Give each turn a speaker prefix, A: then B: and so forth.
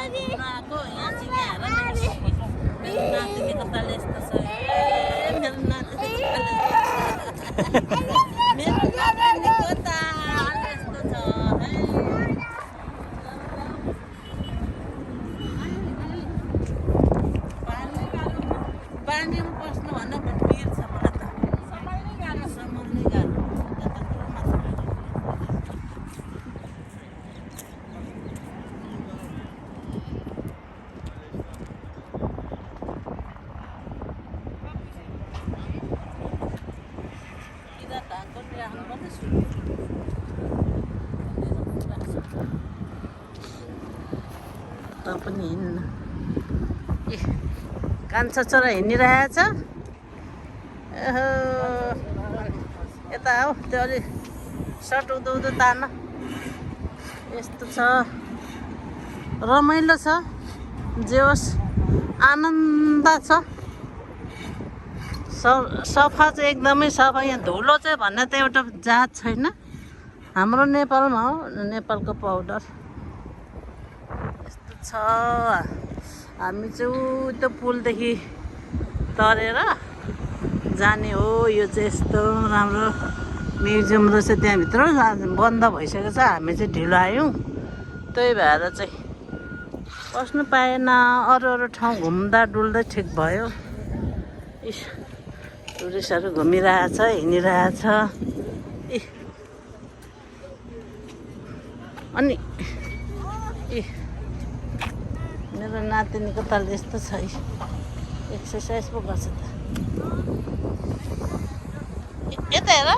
A: आएको यहाँ सिँगे हेर मेरो नातिनी कताले यस्तो छ मेरो नातिनी मेरो नातिनी कता यस्तो छ पानीमा बस्नु भन्दा पनि पिर छ मलाई त समाउने गाह्रो त पनि हिँड्न ए कान्छा छोरा हिँडिरहेछ ओहो यता हो त्यो अलि सर्ट उँधो तान यस्तो छ रमाइलो छ जे होस् आनन्द छ सफा चाहिँ एकदमै सफा यहाँ धुलो चाहिँ भन्ने त एउटा जात छैन हाम्रो नेपालमा हो नेपालको पाउडर यस्तो छ हामी चाहिँ त्यो पुलदेखि तरेर जाने हो यो चाहिँ यस्तो राम्रो म्युजियम रहेछ त्यहाँभित्र बन्द भइसकेको छ हामी चाहिँ ढिलो आयौँ त्यही भएर चाहिँ पस्नु पाएन अरू ठाउँ घुम्दा डुल्दै ठिक भयो इस टुरिस्टहरू घुमिरहेछ हिँडिरहेछ ए अनि ए मेरो नातिनीको तल यस्तो छ एक्सर्साइज पो गर्छ त यता हेर